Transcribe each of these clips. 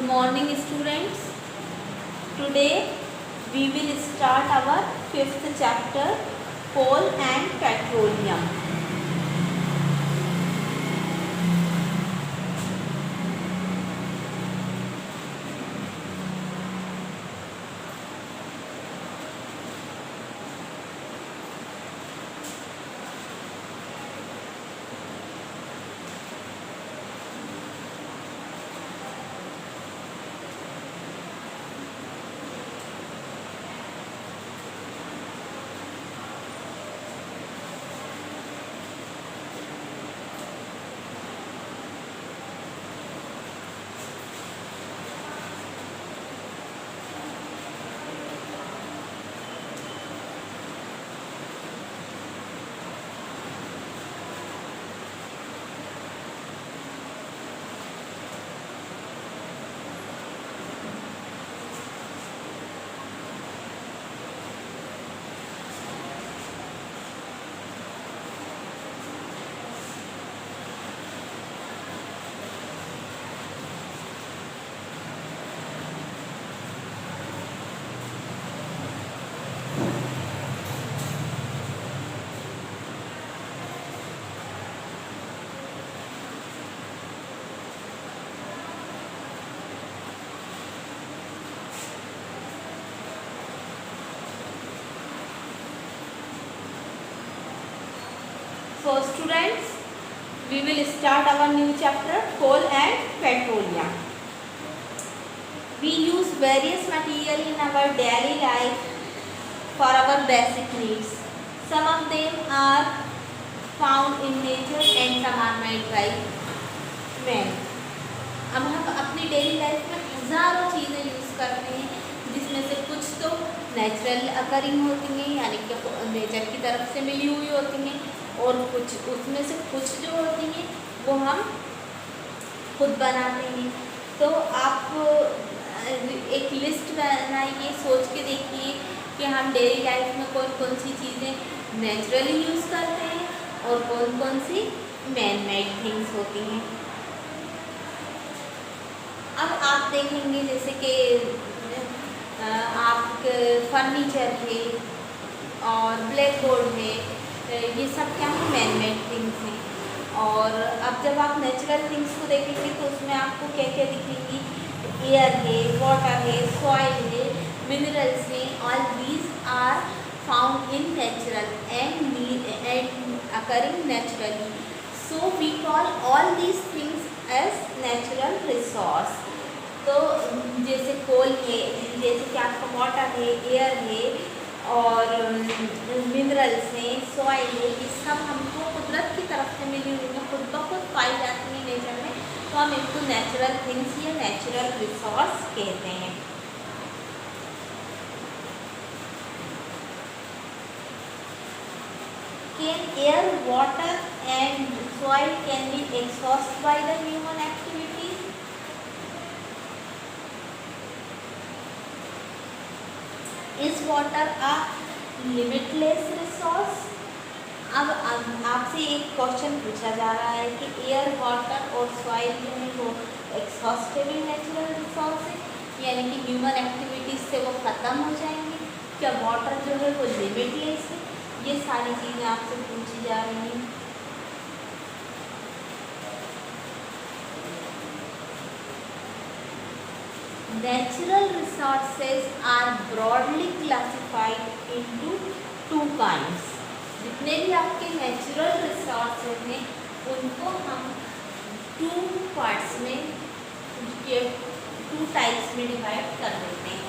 morning students. Today we will start our fifth chapter, coal and petroleum. So students, we will start our new chapter, coal and petroleum. We use various material in our daily life for our basic needs. Some of them are found in nature and some are made by man. अब हम अपनी daily life में हज़ारों चीज़ें use करते हैं, जिसमें से कुछ तो नेचुरल अकरिंग होती हैं, यानी कि नेचर की तरफ से मिली हुई होती हैं, और कुछ उसमें से कुछ जो होती हैं वो हम खुद बनाते हैं। तो आप एक लिस्ट बनाइए, सोच के देखिए कि हम डेली लाइफ में कौन कौन सी चीज़ें नेचुरली यूज़ करते हैं और कौन कौन सी मैन मेड थिंग्स होती हैं। अब आप देखेंगे जैसे कि आप फर्नीचर है और ब्लैक बोर्ड है, ये सब क्या है, मैन मेड थिंग्स हैं। और अब जब आप नेचुरल थिंग्स को देखेंगे तो उसमें आपको क्या क्या दिखेंगी, एयर है, वाटर है, सॉइल है, मिनरल्स हैं। All these are found in natural and occurring naturally, so we call all these things as natural resource. तो जैसे कोल है, जैसे कि आपका वाटर है, एयर है और मिनरल्स हैं, सॉइल है, ये सब हमको कुदरत की तरफ से मिली हुई हैं, खुद ब खुद पाई जाती हैं नेचर में, तो हम इनको नेचुरल थिंग्स या नेचुरल रिसोर्स कहते हैं। Can air, water and soil can be exhausted by the human activities? Is water a limitless resource? अब आपसे एक क्वेश्चन पूछा जा रहा है कि एयर, वाटर और सॉइल जो है वो एक्सहॉस्टेबल नेचुरल रिसोर्स है, यानी कि ह्यूमन एक्टिविटीज़ से वो ख़त्म हो जाएंगे। क्या वाटर जो है वो लिमिटलेस है? ये सारी चीज़ें आपसे पूछी जा रही हैं। Natural resources are broadly classified into two kinds. जितने भी आपके नेचुरल रिसोर्सेज हैं उनको हम टू पार्ट्स में, टू टाइप्स में डिवाइड कर देते हैं।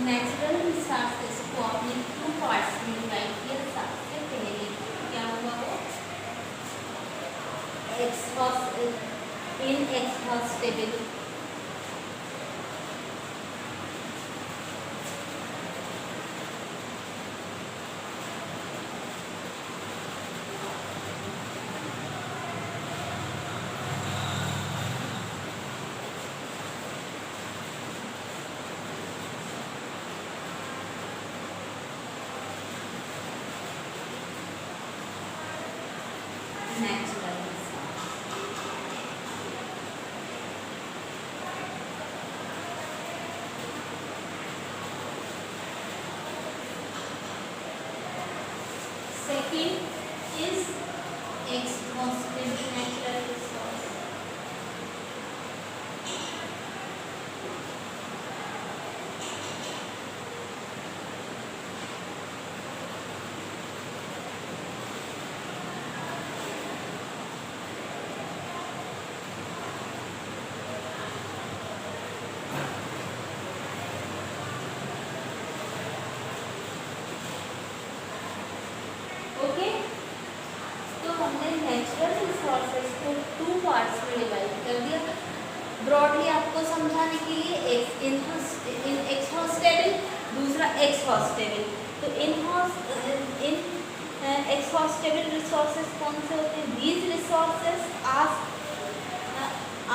नेचुरल रिसोर्सेज को आपने टू पार्ट्स में डिवाइड किया। सबसे पहले क्या हुआ, वो इनएक्सहॉस्टेबल, natural resource. Second is exhaustive natural resource. Okay, तो हमने नेचुरल रिसोर्सेज को 2 पार्ट्स में डिवाइड कर दिया ब्रॉडली आपको समझाने के लिए। एक्सहॉस्टेबल, दूसरा एक्सहॉस्टेबल। तो इन एक्सहॉस्टेबल रिसोर्सेज कौन से होते हैं? These resources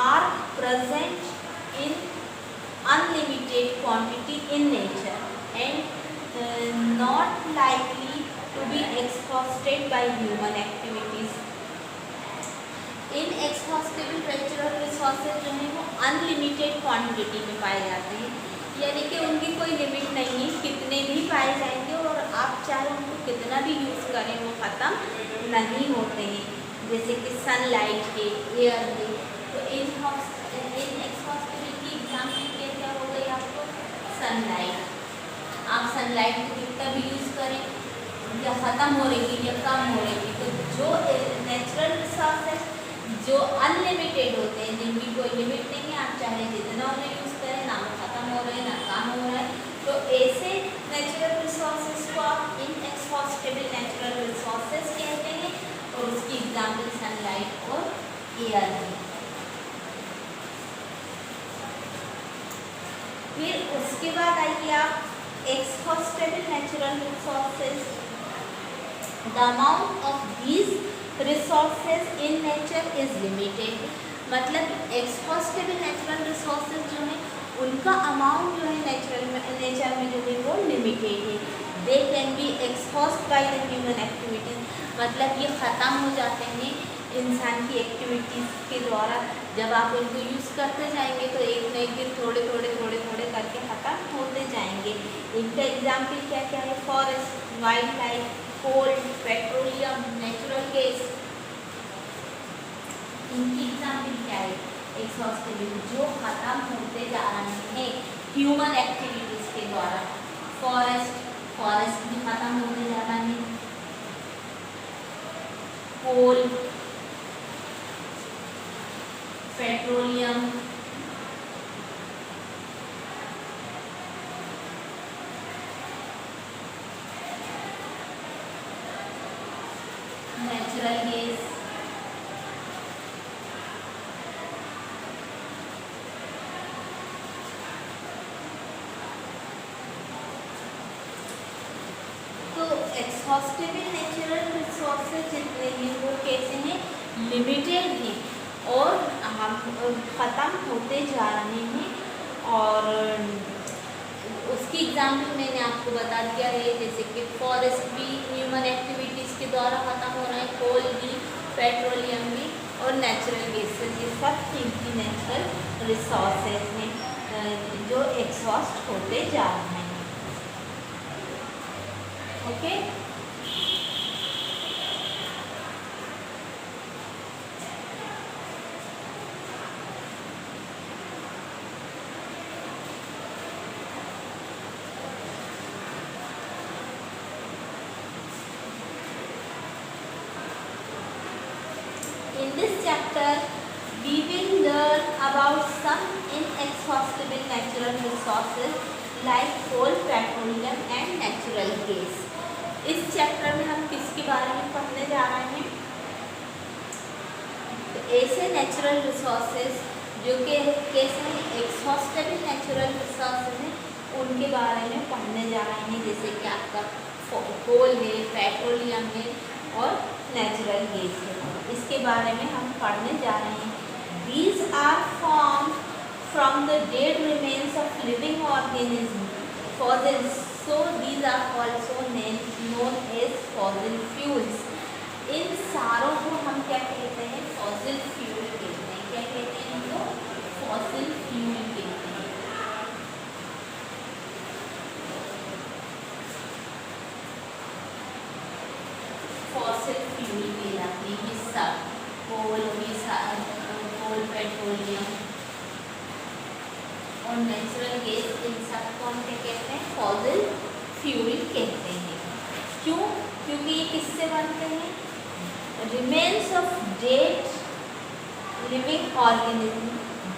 are present in unlimited quantity in nature and not likely to be exhausted by human activities. Inexhaustible natural resources जो हैं वो अनलिमिटेड क्वांटिटी में पाए जाते हैं, यानी कि उनकी कोई लिमिट नहीं है, कितने भी पाए जाएंगे और आप चाहे उनको कितना भी यूज़ करें वो ख़त्म नहीं होते हैं, जैसे कि सनलाइट के, एयर के। तो इनएक्सहॉस्टेबल की एग्जाम्पल क्या हो गई आपको? सनलाइट। आप सनलाइट को कितना भी यूज़ करें या ख़त्म हो रहेगी या कम हो रहेगी। तो जो नेचुरल रिसोर्सेज जो अनलिमिटेड होते हैं, जिनकी कोई लिमिट नहीं है, आप चाहे जितना उन्हें यूज़ करें, ना वो ख़त्म हो रहे हैं ना कम हो रहा है, तो ऐसे नेचुरल रिसोर्सेज को आप इनएक्सहॉस्टेबल नेचुरल रिसोर्सेज कहते हैं। और उसकी एग्जाम्पल सनलाइट और एयर है। फिर उसके बाद आइए आप exhaustible natural resources. The amount of these resources in nature is limited. मतलब exhaustible natural resources जो हैं उनका अमाउंट जो है नेचर में जो है वो लिमिटेड है। They can be exhaust by the human activities. मतलब ये ख़त्म हो जाते हैं इंसान की एक्टिविटीज़ के द्वारा। जब आप उनको यूज़ करते जाएंगे तो एक न एक दिन थोड़े करके ख़त्म होते जाएंगे। इनका एग्जाम्पल क्या क्या है? फॉरेस्ट, वाइल्ड लाइफ, कोल, पेट्रोलियम, नेचुरल गैस। इनकी एग्जाम्पल क्या है? एक्सहॉस्टेबल, जो ख़त्म होते जा रहे हैं ह्यूमन एक्टिविटीज़ के द्वारा। फॉरेस्ट भी ख़त्म होते जा रहा है। कोल, पेट्रोलियम, नेचुरल गैस, तो एक्सहॉस्टेबल नेचुरल रिसोर्सेज जितने हैं वो कैसे हैं? लिमिटेड हैं और हम ख़त्म होते जा रहे हैं। और उसकी एग्जाम्पल मैंने आपको बता दिया है, जैसे कि फॉरेस्ट भी ह्यूमन एक्टिविटीज़ के द्वारा ख़त्म हो रहा है, कोल भी, पेट्रोलियम भी और नेचुरल गैसेस, ये सब कीमती नेचुरल रिसोर्सेज हैं जो एक्सहॉस्ट होते जा रहे हैं। Okay, in this chapter we will learn about some inexhaustible natural resources like coal, petroleum and natural gas. इस चैप्टर में हम किसके बारे में पढ़ने जा रहे हैं? तो ऐसे नेचुरल रिसोर्सेज जो कि कैसे एक्सहॉस्टेबल नेचुरल रिसोर्सेज हैं उनके बारे में पढ़ने जा रहे हैं, जैसे कि आपका कोल है, पेट्रोलियम है और नेचुरल गैस है। इसके बारे में हम पढ़ने जा रहे हैं। These are formed from the dead remains of living organisms, fossils. So these are also known as fossil fuels. इन सारों को हम क्या कहते हैं? फॉसिल फ्यूल कहते हैं। क्या कहते हैं इनको? फॉसिल फ्यूल कहते हैं। फॉसिल फ्यूल कहलाते हैं ये सब। कोल, कोल, पेट्रोलियम और नेचुरल गैस, इन सब को हम क्या कहते हैं? फॉसिल फ्यूल कहते हैं। क्यों? क्योंकि ये किससे बनते हैं? Remains of dead living organism,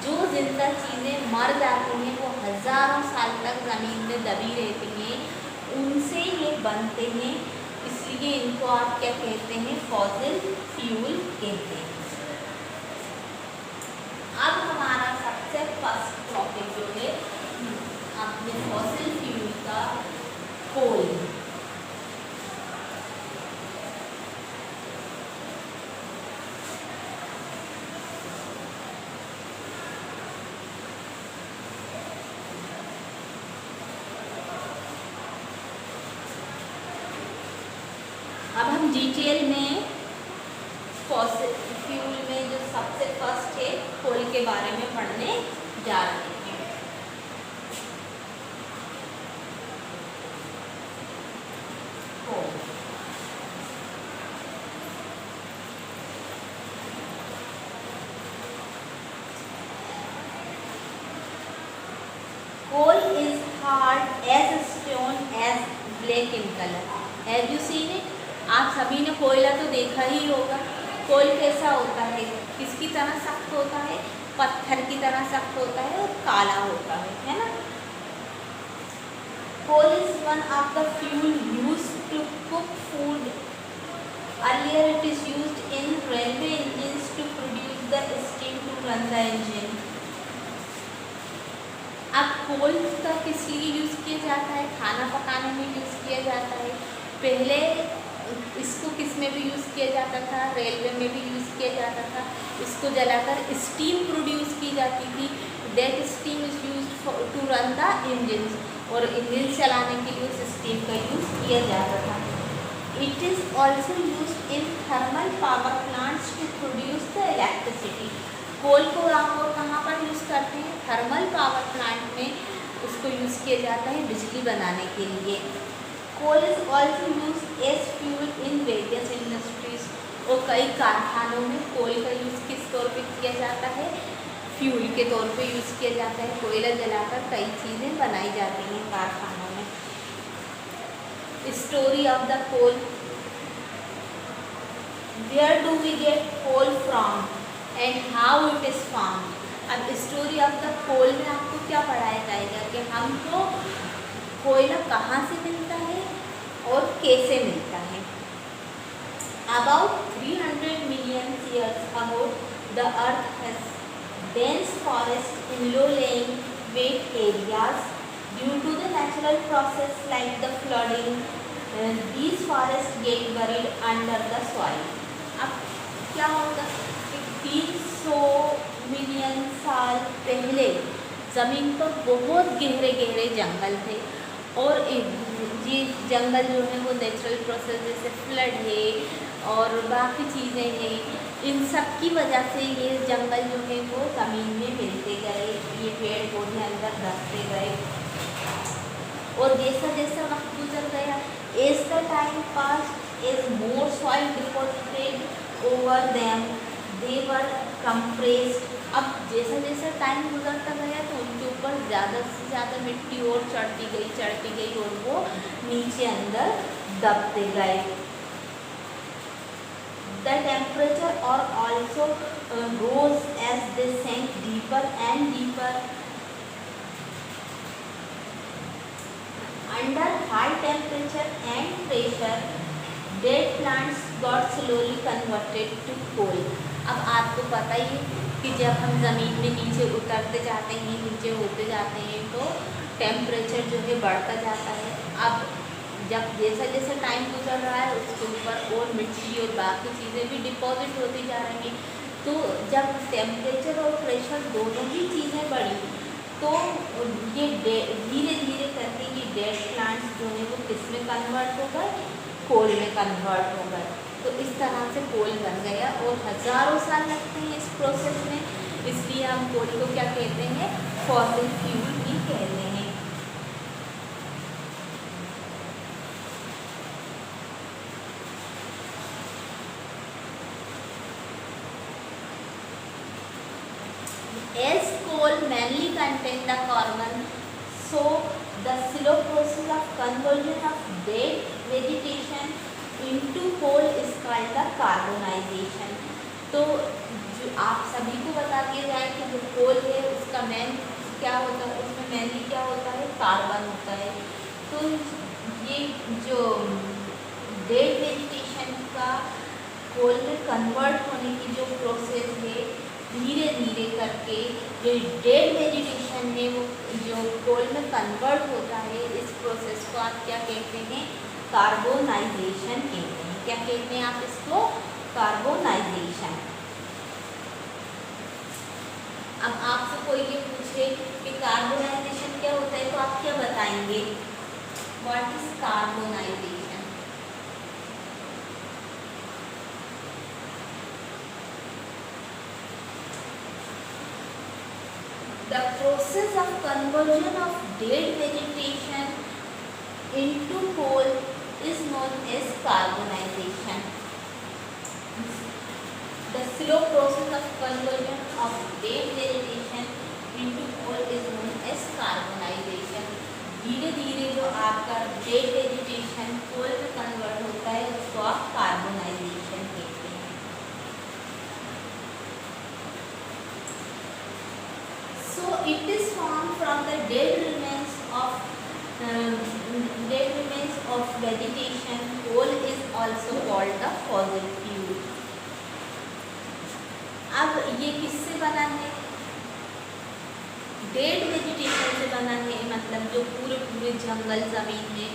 जो जिंदा चीज़ें मर जाती हैं वो हज़ारों साल तक ज़मीन में दबी रहती हैं, उनसे ये बनते हैं, इसलिए इनको आप क्या कहते हैं? फॉसिल फ्यूल कहते हैं। अब हमारा सबसे फर्स्ट टॉपिक जो है अपने फॉसिल फ्यूल का, कोल। अब हम डिटेल में फॉसिल फ्यूल में जो सबसे फर्स्ट है कोल के बारे में पढ़ने जा रहे हैं। Coal coal is hard as stone as black in colour. Have you seen it? आप सभी ने कोयला तो देखा ही होगा। कोल कैसा होता है? किसकी तरह सख्त होता है? पत्थर की तरह सख्त होता है और काला होता है ना? Coal is one of the fuel used to cook food. Earlier it is used in railway engines to produce the steam to run the engine. अब कोल का किस लिए यूज़ किया जाता है? खाना पकाने में यूज़ किया जाता है। पहले इसको किस में भी यूज़ किया जाता था? रेलवे में भी यूज़ किया जाता था। इसको जलाकर स्टीम प्रोड्यूस की जाती थी। That steam is used to run the engine, और इंजन चलाने के लिए उस स्टीम का यूज़ किया जाता था। It is also used in thermal power plants to produce the electricity. Coal को आप और कहाँ पर यूज़ करते हैं? थर्मल पावर प्लांट में उसको यूज़ किया जाता है बिजली बनाने के लिए। Coal is also use as fuel in various industries, और कई कारखानों में कोल का यूज़ किस तौर पे किया जाता है? फ्यूल के तौर पे यूज़ किया जाता है। कोयला जलाकर कई चीज़ें बनाई जाती हैं कारखानों में। Story of the coal. Where do we get coal from and how it is found. अब स्टोरी ऑफ द कोल में आपको क्या पढ़ाया जाएगा कि हमको कोयला कहाँ से मिलता है और कैसे मिलता है। About 300 million years ago, the Earth has dense forests in low-lying wet areas. Due to the natural process like the flooding, these forests get buried under the soil. अब क्या होगा कि 300 मिलियन साल पहले ज़मीन पर बहुत गहरे गहरे जंगल थे, और ये जंगल जो है वो नेचुरल प्रोसेस जैसे फ्लड है और बाकी चीज़ें हैं, इन सब की वजह से ये जंगल जो है वो ज़मीन में मिलते गए, ये पेड़ पौधे अंदर धंसते गए। और जैसा जैसा वक्त गुजर गया, as the time pass, as more soil deposited over them, they were compressed. अब जैसा जैसा टाइम गुजरता गया तो उनके ऊपर ज़्यादा से ज़्यादा मिट्टी और चढ़ती गई और वो नीचे अंदर दबते गए। द टेम्परेचर और also rose as they sank deeper and deeper. Under high temperature and pressure, dead plants got slowly converted to coal. अब आपको पता ही है कि जब हम ज़मीन में नीचे उतरते जाते हैं, नीचे होते जाते हैं, तो टेम्परेचर जो है बढ़ता जाता है। अब जब जैसा जैसा टाइम गुजर रहा है उसके ऊपर और मिट्टी और बाकी चीज़ें भी डिपॉजिट होती जा रही हैं, तो जब टेम्परेचर और प्रेशर दोनों ही चीज़ें बढ़ी तो ये धीरे धीरे करके ये डेड प्लांट्स जो है वो किस में कन्वर्ट हो गए? कोल में कन्वर्ट हो गए। तो इस इस तरह से कोल बन गया और हज़ारों साल लगते हैं इस प्रोसेस में, इसलिए हम कोल को क्या कहते हैं, फॉसिल फ्यूल भी कहते हैं। As coal mainly contain the carbon, so the slow process of conversion of dead vegetation into coal is called the carbonization। तो जो आप सभी को बता दिया जाए कि जो कोल है उसका मेन क्या होता है, उसमें मेनली क्या होता है, कार्बन होता है। तो ये जो डेड वेजिटेशन का कोल में कन्वर्ट होने की जो प्रोसेस है, धीरे धीरे करके जो डेड वेजिटेशन है वो जो कोल में कन्वर्ट होता है, इस प्रोसेस को आप क्या कहते हैं, कार्बोनाइजेशन कहते हैं। क्या कहते हैं आप इसको, कार्बोनाइजेशन। अब आपसे कोई ये पूछे कि कार्बोनाइजेशन क्या होता है, तो आप क्या बताएंगे, what is carbonisation? The process of conversion of dead vegetation into coal is known as carbonization. The slow process of conversion of dead vegetation into coal is known as carbonization. धीरे धीरे जो आपका डेड वेजिटेशन कोल में convert होता है उसको आप carbonisation कहते हैं। So it is formed from the dead remains of vegetation. Coal is also called the fossil fuel. अब ये किससे बना है, डेड वेजिटेशन से बना है, मतलब जो पूरे पूरे जंगल ज़मीन में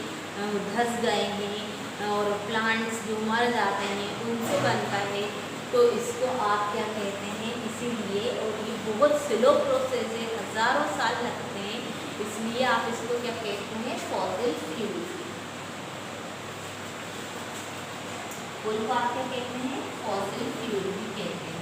धंस गए हैं और प्लांट्स जो मर जाते हैं उनसे बनता है। तो इसको आप क्या कहते हैं, इसीलिए, और ये बहुत स्लो प्रोसेस है, हज़ारों साल लगते हैं, इसलिए आप इसको क्या कहते हैं, फॉसिल फ्यूल। कोल को आप क्या कहते हैं, फॉसिल फ्यूल भी कहते हैं।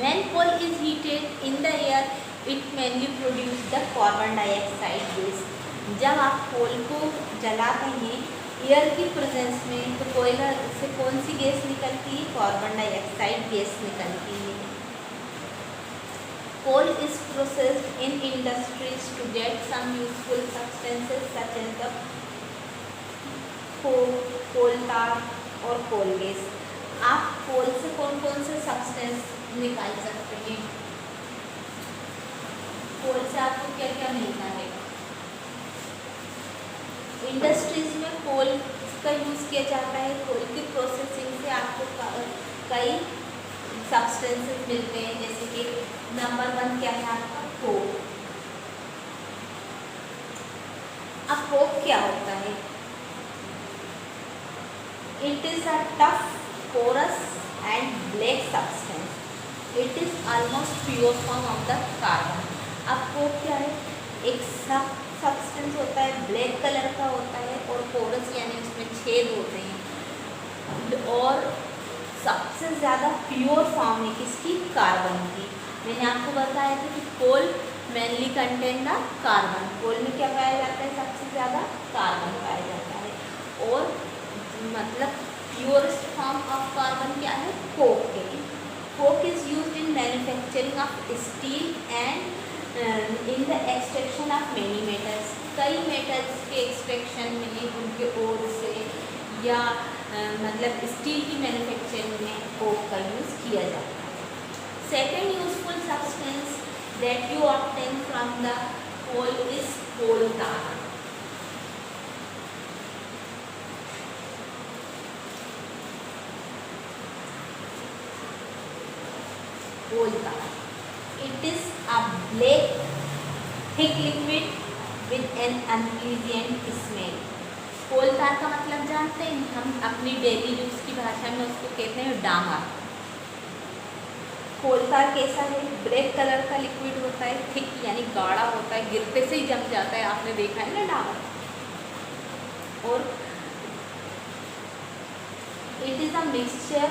When coal is heated in the air, it mainly produces the carbon dioxide gas. जब आप कोल को जलाते हैं एयर की प्रेजेंस में, तो कोयला से कौन सी गैस निकलती है, कार्बन डाइऑक्साइड गैस निकलती है। Coal is processed in industries to get some useful substances such as the coke, coal tar और coal gas। आप कोल से कौन कौन से सब्सटेंस निकाल सकते हैं, कोल से आपको क्या क्या मिलता है। इंडस्ट्रीज में कोल का यूज़ किया जाता है, कोल की प्रोसेसिंग से आपको कई सब्सटेंसेस मिलते हैं, जैसे कि नंबर 1 क्या है आपका, कोक। अब कोक क्या होता है, it is a tough porous and black substance. It is almost pure form of the carbon. अब कोक क्या है, एक सब्सटेंस होता है, ब्लैक कलर का होता है और पोरस यानी उसमें छेद होते हैं, और सबसे ज़्यादा प्योर फॉर्म है किसकी, कार्बन की। मैंने आपको बताया था कि कोल मेनली कंटेन द कार्बन, कोल में क्या पाया जाता है, सबसे ज़्यादा कार्बन पाया जाता है, और मतलब प्योरेस्ट फॉर्म ऑफ कार्बन क्या है, कोक है। Coke is used in manufacturing of steel and in the extraction of many metals. कई मेटल्स के एक्सट्रैक्शन में उनके ओर से या मतलब स्टील की मैन्युफैक्चरिंग में कोक का यूज़ किया जाता है। Second useful substance that you obtain from the coal is coal tar। Coal tar. It is a black thick liquid with an unpleasant smell. कोल तार का मतलब जानते हैं, हम अपनी डेली यूज की भाषा में उसको कहते हैं डामर। कोल तार कैसा है, ब्लैक कलर का लिक्विड होता है, थिक यानी गाढ़ा होता है, गिरते से ही जम जाता है, आपने देखा है ना डामर। और it is a mixture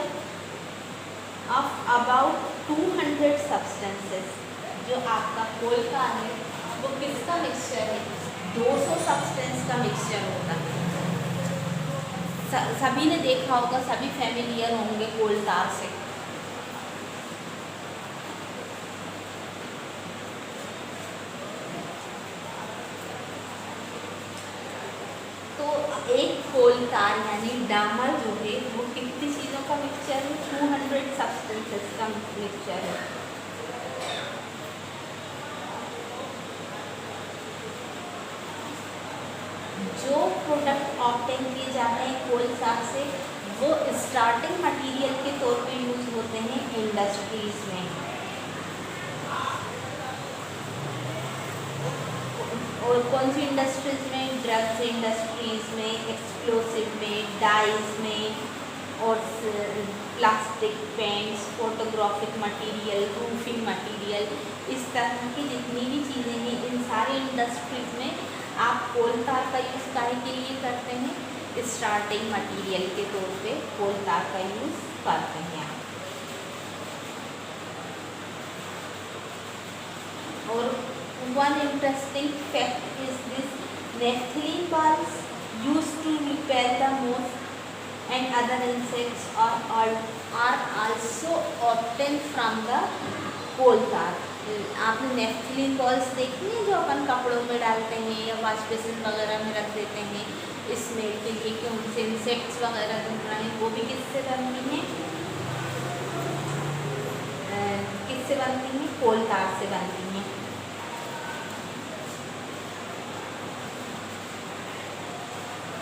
of about 200 substances. जो आपका कोल तार है वो किसका मिक्सचर है, 200 सब्सटेंस का मिक्सचर होता है। सभी ने देखा होगा, सभी फैमिलियर होंगे कोल तार से। तो एक कोल तार यानी डामर जो है वो कितनी चीज़ों का मिक्सचर है, 200 सब्सटेंसेस का मिक्सचर है। जो प्रोडक्ट ऑब्टेन किए जाते हैं कोल तार से वो स्टार्टिंग मटेरियल के तौर पे यूज होते हैं इंडस्ट्रीज में। और कौन सी इंडस्ट्रीज में, ड्रग्स इंडस्ट्रीज में, एक्सप्लोसिव में, डाइज में, और plastic paints, photographic material, roofing material, इस तरह की जितनी भी चीज़ें हैं इन सारी इंडस्ट्रीज में आप कोल तार का यूज़ काहे के लिए करते हैं, स्टार्टिंग मटेरियल के तौर पे कोल तार का यूज़ करते हैं आप। और one interesting fact is this, naphthalene balls used to repel the moth and other insects are also obtained from the कोल तार। आपने नेफ्थलीन बॉल्स देखी हैं जो अपन कपड़ों में डालते हैं या वॉश बेसिन वगैरह में रख देते हैं स्मेल के लिए कि उनसे इंसेक्ट्स वगैरह ढूंढ रहे हैं, वो भी किससे बनती हैं, किससे बनती हैं, कोल तार से बनती हैं।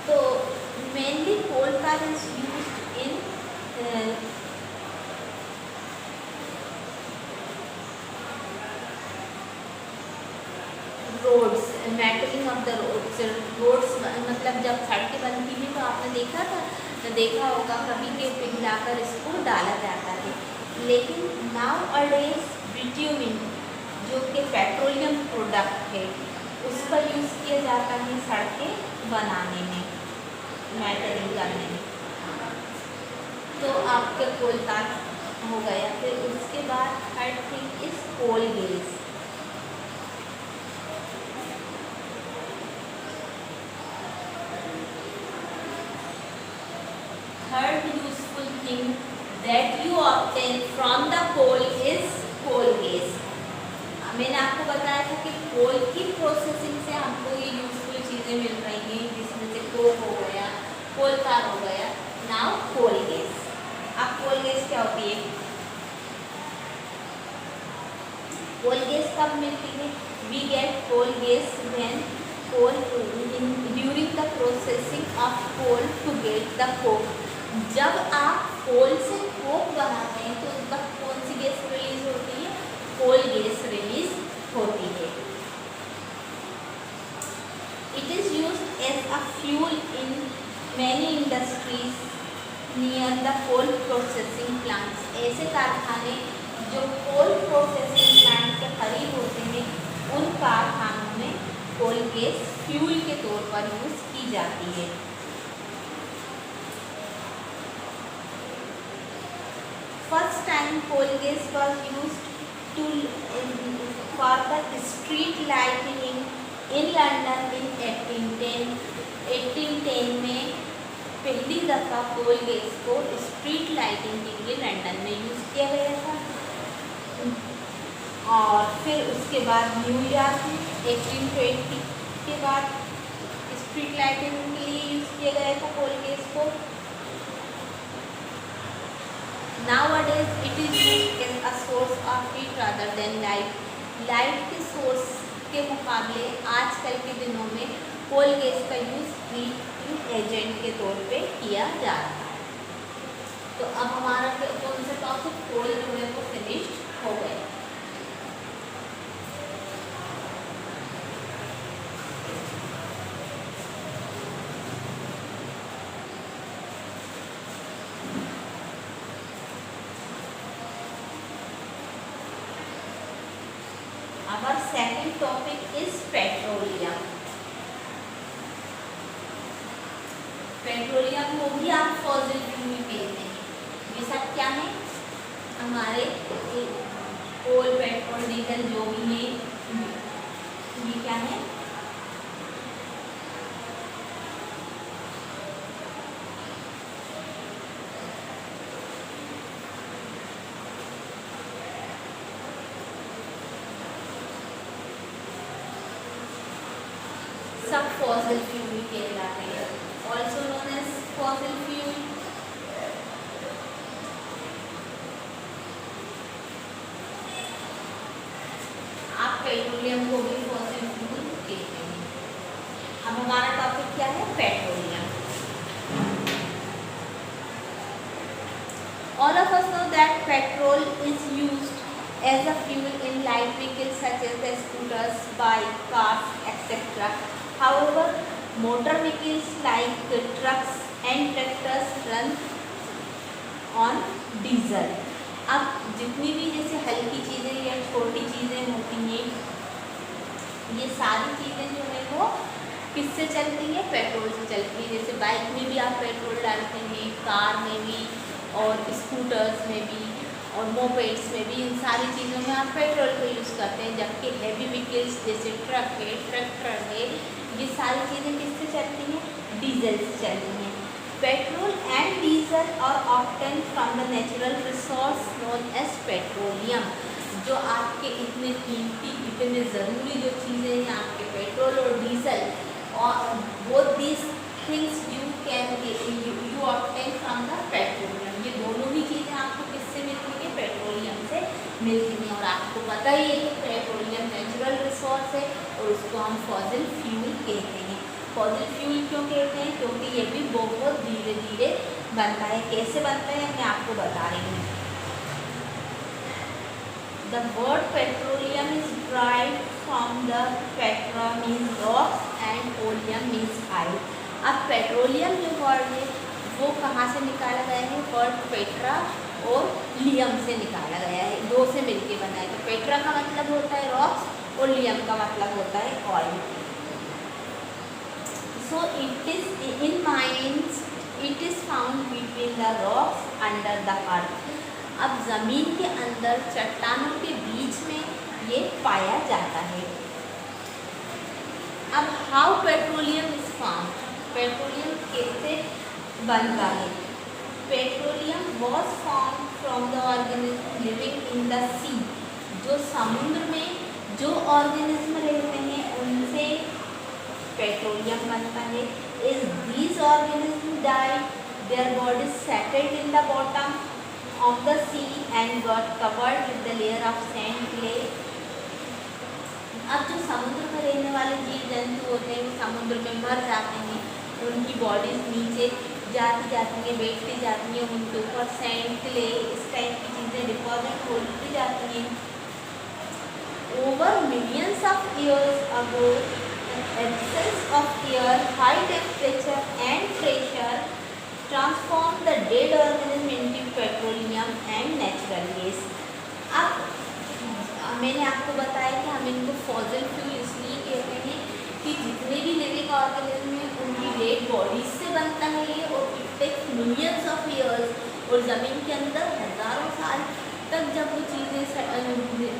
तो mainly coal tar is used in roads, metalling of the roads मतलब जब सड़कें बनती हैं तो आपने देखा होगा कभी के पिघलाकर इसको डाला जाता है। लेकिन नाउ अडेज बिट्यूमिन जो कि पेट्रोलियम प्रोडक्ट है उसका यूज़ किया जाता है सड़कें बनाने में, मेटलिंग करने में। तो आपके कोल तार हो गया। फिर उसके बाद third thing is coal gas. Third useful thing that you obtain from the coal is coal gas। मैंने आपको बताया था कि कोल की प्रोसेसिंग से हमको ये यूजफुल चीज़ें मिल रही हैं जिसमें से कोक हो गया, कोल तार हो गया। Now coal gas. अब कोल गैस क्या होती है, कोल गैस कब मिलती है, we get coal gas when coal during the processing of coal to get the coke। जब आप कोल से कोक बनाते हैं तो उस वक्त कौन सी गैस रिलीज होती है, कोल गैस रिलीज होती है। It is used as a fuel in many industries near the coal processing plants. ऐसे कारखाने जो कोल प्रोसेसिंग प्लांट के करीब होते हैं उन कारखानों में कोल गैस फ्यूल के तौर पर यूज की जाती है। First time coal gas was used to for the street lighting in London in 1810। 1810 में पहली दफ़ा कोल गैस को स्ट्रीट लाइटिंग के लिए लंदन में यूज़ किया गया था। और फिर उसके बाद न्यूयॉर्क में 1820 के बाद स्ट्रीट लाइटिंग के लिए यूज़ किया गया था कोल गैस को। Nowadays it is used as a source of heat rather than light। Light के सोर्स के मुकाबले आजकल के दिनों में कोल गैस का यूज़ हीटिंग एजेंट के तौर पे किया जा रहा है। तो अब हमारा कौन सा टॉपिक कोल जो है वो फिनिश्ड हो गया। second topic is petroleum. Petroleum को भी आप फॉसिल फ्यूल कहते हैं। ये सब क्या है? हमारे कोल, पेट्रोल, डीजल जो भी है, ये क्या है? सब फॉसिल फ्यूल कहलाते हैं, also known as fossil fuel. आप पेट्रोलियम को भी फॉसिल फ्यूल कहते हैं। अब हमारा टॉपिक क्या है? Petroleum. All of us know that petrol is used as a fuel in light vehicles such as the scooters, bikes, cars, etc. However, motor vehicles like trucks and tractors run on diesel. अब जितनी भी जैसे हल्की चीज़ें या छोटी चीज़ें होती हैं, ये सारी चीज़ें जो है वो किससे चलती हैं? पेट्रोल से चलती है। जैसे बाइक में भी आप पेट्रोल डालते हैं, कार में भी और स्कूटर्स में भी और मोपेड्स में भी, इन सारी चीज़ों में आप पेट्रोल को यूज़ करते हैं। जबकि हैवी व्हीकल्स जैसे ट्रक है, ट्रैक्टर है, ये सारी चीज़ें किससे चलती हैं? डीजल से चलती हैं। पेट्रोल एंड डीजल और obtain from the natural resource known as petroleum. जो आपके इतने कीमती, इतने ज़रूरी जो चीज़ें हैं आपके पेट्रोल और डीजल, और both these things you obtain from the petroleum. ये दोनों ही चीज़ें आपको किससे मिलती हैं? पेट्रोलियम से मिलती हैं। और आपको पता ही है कि पेट्रोलियम नेचुरल रिसोर्स है और उसको हम फॉसिल फ्यूल कहते हैं। फॉसिल फ्यूल क्यों कहते हैं? क्योंकि ये भी बहुत धीरे धीरे बनता है। कैसे बनता है मैं आपको बता रही हूँ। The word petroleum is derived from the petra means rocks and oleum means oil. अब पेट्रोलियम जो वर्ड है वो कहाँ से निकाला गया है? वर्ड पेट्रा और लियम से निकाला गया है, दो से मिलके बना है। तो पेट्रा का मतलब होता है रॉक्स और लियम का मतलब होता है oil. So it is in mines, it is found between the rocks under the earth. अब ज़मीन के अंदर चट्टानों के बीच में ये पाया जाता है। अब how petroleum is found? Petroleum कैसे बनता है? Petroleum was found from the organism living in the sea. जो समुद्र में जो ऑर्गेनिज्म रहते हैं उनसे पेट्रोलियम बनता है। Is these organism died, their bodies settled in the bottom of the sea and got covered with the layer of sand clay. अब जो समुद्र में रहने वाले जीव जंतु होते हैं वो समुद्र में मर जाते हैं, उनकी बॉडीज नीचे जाती जाती हैं, बैठती जाती हैं, उनके ऊपर सैंड, क्ले, इस टाइप की चीज़ें डिपॉजिट होती जाती हैं। Over millions of years ago absence of air, high temperature and pressure transform the dead organism into petroleum and natural gas. अब मैंने आपको बताया कि हम इनको फॉसिल फ्यूल इसलिए कहते हैं कि जितने भी लिविंग ऑर्गेनिज्म हैं उनकी डेड बॉडीज से बनता है ये, और it takes millions of years, और ज़मीन के अंदर हज़ारों साल तक जब वो चीज़ें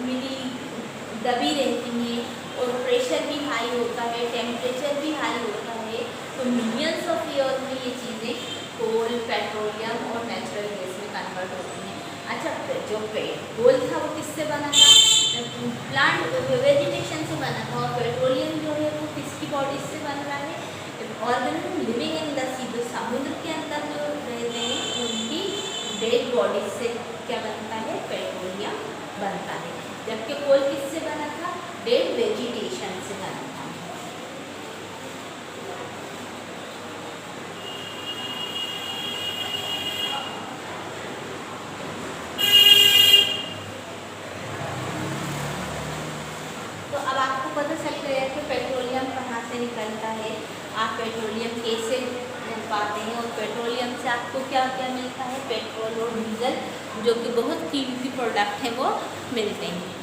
मिली दबी रहती हैं और प्रेशर भी हाई होता है, टेम्परेचर भी हाई होता है, तो मिलियंस ऑफ ईयर्स में ये चीज़ें कोल, पेट्रोलियम और नेचुरल गैस में कन्वर्ट होती हैं। अच्छा, जो कोल था वो किससे बना था? प्लांट वेजिटेशन से बना था। और पेट्रोलियम जो है वो किसकी बॉडी से बन रहा है? Organism living in the sea, जो समुद्र के अंदर जो रहते हैं उनकी डेड बॉडी से क्या बनता है? पेट्रोलियम बनता है। जबकि कोल किससे बना था? डेड वेजिटेशन से बना था। पता चल गया कि पेट्रोलियम कहाँ से निकलता है, आप पेट्रोलियम कैसे पाते हैं, और पेट्रोलियम से आपको क्या क्या मिलता है? पेट्रोल और डीजल, जो कि बहुत कीमती प्रोडक्ट हैं, वो मिलते हैं।